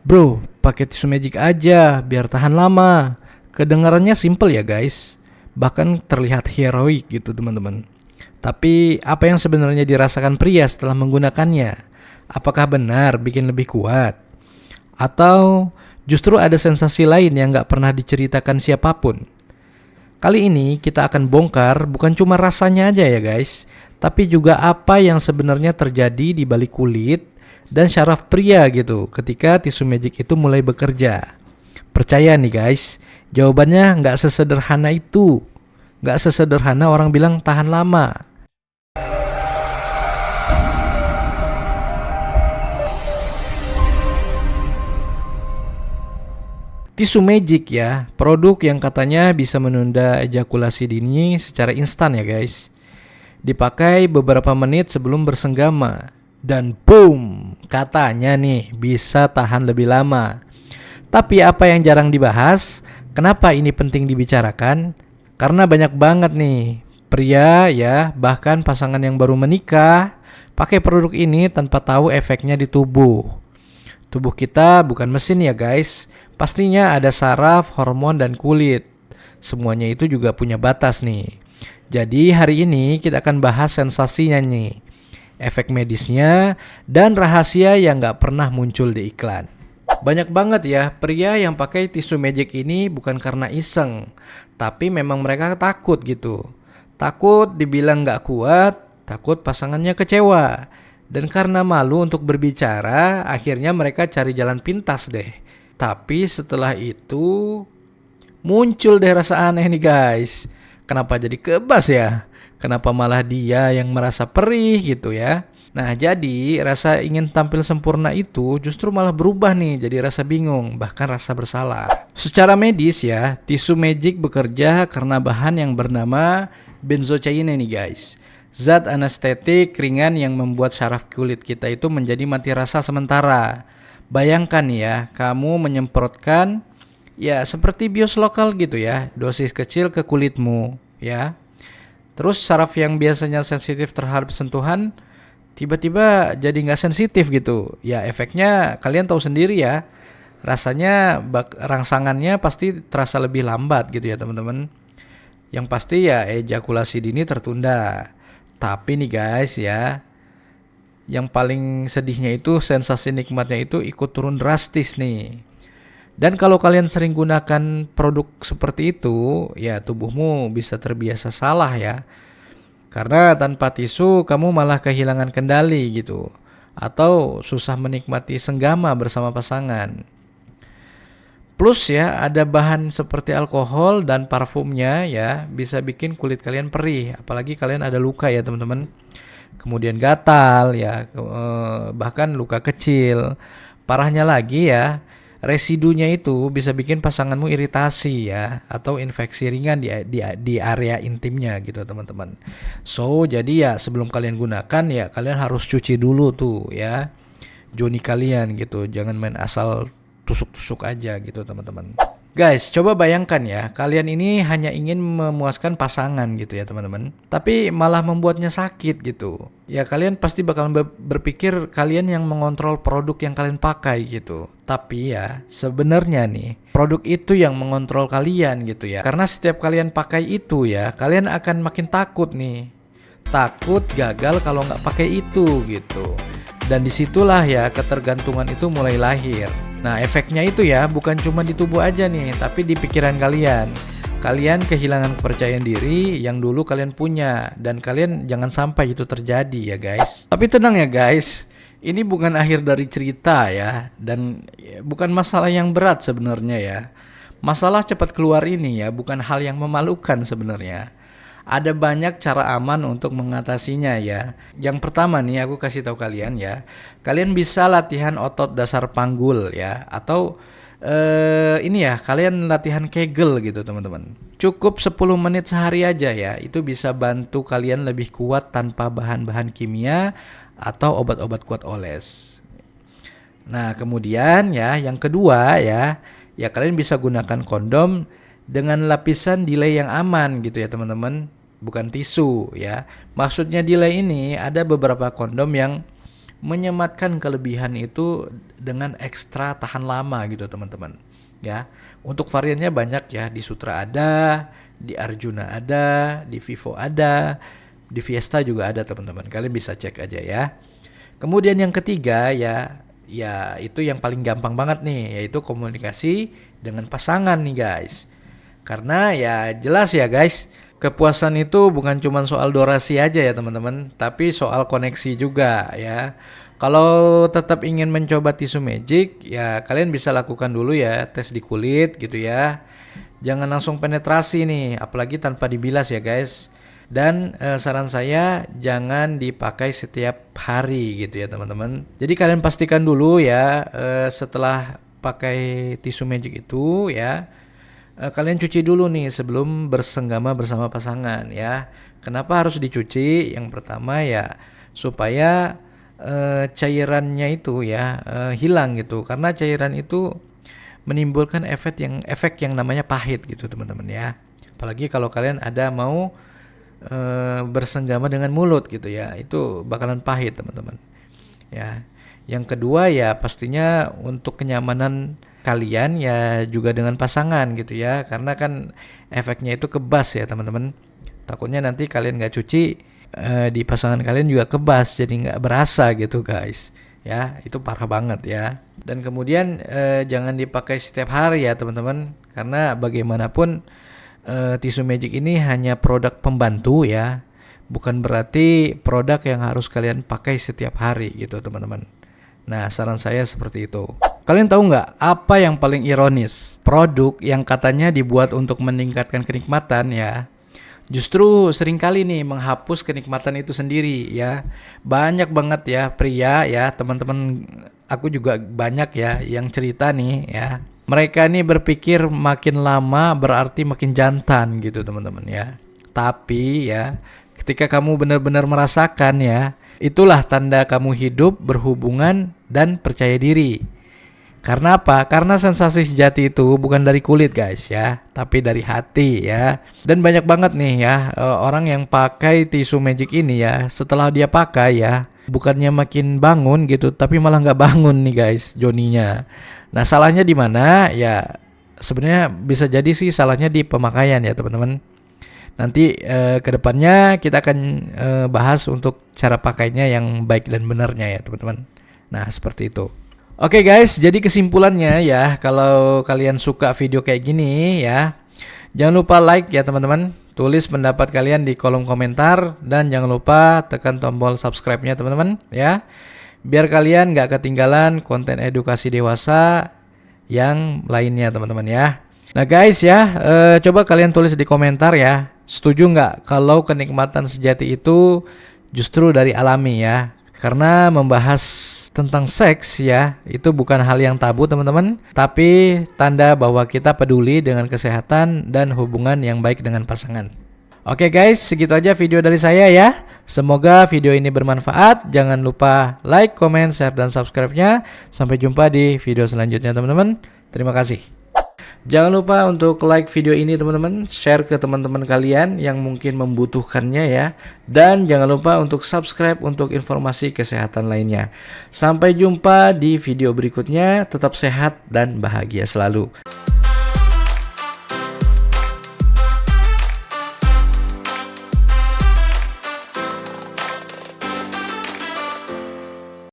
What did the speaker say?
Bro, pakai tisu magic aja biar tahan lama. Kedengarannya simple ya guys. Bahkan terlihat heroik gitu teman-teman. Tapi apa yang sebenarnya dirasakan pria setelah menggunakannya? Apakah benar bikin lebih kuat? Atau justru ada sensasi lain yang gak pernah diceritakan siapapun? Kali ini kita akan bongkar bukan cuma rasanya aja ya guys, tapi juga apa yang sebenarnya terjadi di balik kulit dan syaraf pria gitu ketika tisu magic itu mulai bekerja. Percaya nih guys, jawabannya nggak sesederhana itu. Nggak sesederhana orang bilang tahan lama. Tisu magic ya, produk yang katanya bisa menunda ejakulasi dini secara instan ya guys. Dipakai beberapa menit sebelum bersenggama. Dan boom, katanya nih bisa tahan lebih lama. Tapi apa yang jarang dibahas, kenapa ini penting dibicarakan? Karena banyak banget nih pria ya, bahkan pasangan yang baru menikah pakai produk ini tanpa tahu efeknya di tubuh. Tubuh kita bukan mesin ya guys. Pastinya ada saraf, hormon, dan kulit. Semuanya itu juga punya batas nih. Jadi hari ini kita akan bahas sensasinya nih, efek medisnya, dan rahasia yang gak pernah muncul di iklan. Banyak banget ya pria yang pakai tisu magic ini bukan karena iseng, tapi memang mereka takut gitu. Takut dibilang gak kuat, takut pasangannya kecewa. Dan karena malu untuk berbicara, akhirnya mereka cari jalan pintas deh. Tapi setelah itu muncul deh rasa aneh nih guys. Kenapa jadi kebas ya? Kenapa malah dia yang merasa perih gitu ya? Nah jadi rasa ingin tampil sempurna itu justru malah berubah nih jadi rasa bingung, bahkan rasa bersalah. Secara medis ya, tisu magic bekerja karena bahan yang bernama benzocaine nih guys. Zat anestetik ringan yang membuat syaraf kulit kita itu menjadi mati rasa sementara. Bayangkan ya, kamu menyemprotkan ya seperti bios lokal gitu ya, dosis kecil ke kulitmu ya. Terus saraf yang biasanya sensitif terhadap sentuhan tiba-tiba jadi nggak sensitif gitu. Ya efeknya kalian tahu sendiri ya. Rasanya rangsangannya pasti terasa lebih lambat gitu ya teman-teman. Yang pasti ya ejakulasi dini tertunda. Tapi nih guys ya, yang paling sedihnya itu sensasi nikmatnya itu ikut turun drastis nih. Dan kalau kalian sering gunakan produk seperti itu, ya tubuhmu bisa terbiasa salah ya. Karena tanpa tisu kamu malah kehilangan kendali gitu. Atau susah menikmati senggama bersama pasangan. Plus ya ada bahan seperti alkohol dan parfumnya ya bisa bikin kulit kalian perih. Apalagi kalian ada luka ya teman-teman. Kemudian gatal ya, bahkan luka kecil. Parahnya lagi ya, residunya itu bisa bikin pasanganmu iritasi ya, atau infeksi ringan di area intimnya gitu teman-teman. So jadi ya sebelum kalian gunakan ya kalian harus cuci dulu tuh ya joni kalian gitu, jangan main asal tusuk-tusuk aja gitu teman-teman. Guys, coba bayangkan ya, kalian ini hanya ingin memuaskan pasangan gitu ya teman-teman, tapi malah membuatnya sakit gitu. Ya kalian pasti bakal berpikir kalian yang mengontrol produk yang kalian pakai gitu. Tapi ya sebenarnya nih, produk itu yang mengontrol kalian gitu ya. Karena setiap kalian pakai itu ya, kalian akan makin takut nih. Takut gagal kalau nggak pakai itu gitu. Dan disitulah ya ketergantungan itu mulai lahir. Nah efeknya itu ya bukan cuma di tubuh aja nih, tapi di pikiran kalian. Kalian kehilangan kepercayaan diri yang dulu kalian punya. Dan kalian jangan sampai itu terjadi ya guys. Tapi tenang ya guys, ini bukan akhir dari cerita ya. Dan bukan masalah yang berat sebenarnya ya. Masalah cepat keluar ini ya bukan hal yang memalukan sebenarnya. Ada banyak cara aman untuk mengatasinya ya. Yang pertama nih aku kasih tahu kalian ya. Kalian bisa latihan otot dasar panggul ya. Atau ini ya kalian latihan Kegel gitu teman-teman. Cukup 10 menit sehari aja ya. Itu bisa bantu kalian lebih kuat tanpa bahan-bahan kimia atau obat-obat kuat oles. Nah kemudian ya yang kedua ya kalian bisa gunakan kondom dengan lapisan delay yang aman gitu ya teman-teman. Bukan tisu ya. Maksudnya delay ini ada beberapa kondom yang menyematkan kelebihan itu dengan ekstra tahan lama gitu teman-teman. Ya, untuk variannya banyak ya, di Sutra ada, di Arjuna ada, di Vivo ada, di Fiesta juga ada teman-teman. Kalian bisa cek aja ya. Kemudian yang ketiga ya itu yang paling gampang banget nih, yaitu komunikasi dengan pasangan nih guys. Karena ya jelas ya guys, kepuasan itu bukan cuma soal durasi aja ya teman-teman, tapi soal koneksi juga ya. Kalau tetap ingin mencoba tisu magic, ya kalian bisa lakukan dulu ya tes di kulit gitu ya. Jangan langsung penetrasi nih, apalagi tanpa dibilas ya guys. Dan saran saya jangan dipakai setiap hari gitu ya teman-teman. Jadi kalian pastikan dulu ya setelah pakai tisu magic itu ya, kalian cuci dulu nih sebelum bersenggama bersama pasangan ya. Kenapa harus dicuci? Yang pertama ya supaya cairannya itu ya hilang gitu. Karena cairan itu menimbulkan efek yang namanya pahit gitu teman-teman ya. Apalagi kalau kalian ada mau bersenggama dengan mulut gitu ya, itu bakalan pahit teman-teman ya. Yang kedua ya pastinya untuk kenyamanan kalian ya juga dengan pasangan gitu ya, karena kan efeknya itu kebas ya teman-teman. Takutnya nanti kalian nggak cuci, di pasangan kalian juga kebas, jadi nggak berasa gitu guys ya, itu parah banget ya. Dan kemudian jangan dipakai setiap hari ya teman-teman, karena bagaimanapun tisu magic ini hanya produk pembantu ya, bukan berarti produk yang harus kalian pakai setiap hari gitu teman-teman. Nah saran saya seperti itu. Kalian tahu nggak apa yang paling ironis? Produk yang katanya dibuat untuk meningkatkan kenikmatan ya, justru seringkali nih menghapus kenikmatan itu sendiri ya. Banyak banget ya pria ya teman-teman, aku juga banyak ya yang cerita nih ya. Mereka nih berpikir makin lama berarti makin jantan gitu teman-teman ya. Tapi ya ketika kamu benar-benar merasakan ya, itulah tanda kamu hidup, berhubungan, dan percaya diri. Karena apa? Karena sensasi sejati itu bukan dari kulit guys ya, tapi dari hati ya. Dan banyak banget nih ya orang yang pakai tisu magic ini ya, setelah dia pakai ya, bukannya makin bangun gitu, tapi malah nggak bangun nih guys Joninya. Nah salahnya di mana? Ya sebenarnya bisa jadi sih salahnya di pemakaian ya teman-teman. Nanti kedepannya kita akan bahas untuk cara pakainya yang baik dan benarnya ya teman-teman. Nah seperti itu. Oke guys, jadi kesimpulannya ya, kalau kalian suka video kayak gini ya, jangan lupa like ya teman-teman. Tulis pendapat kalian di kolom komentar, dan jangan lupa tekan tombol subscribe-nya teman-teman ya, biar kalian gak ketinggalan konten edukasi dewasa yang lainnya teman-teman ya. Nah guys ya, coba kalian tulis di komentar ya, setuju nggak kalau kenikmatan sejati itu justru dari alami ya. Karena membahas tentang seks ya, itu bukan hal yang tabu teman-teman, tapi tanda bahwa kita peduli dengan kesehatan dan hubungan yang baik dengan pasangan. Oke guys, segitu aja video dari saya ya. Semoga video ini bermanfaat. Jangan lupa like, comment, share, dan subscribe-nya. Sampai jumpa di video selanjutnya teman-teman. Terima kasih. Jangan lupa untuk like video ini teman-teman, share ke teman-teman kalian yang mungkin membutuhkannya ya. Dan jangan lupa untuk subscribe untuk informasi kesehatan lainnya. Sampai jumpa di video berikutnya, tetap sehat dan bahagia selalu.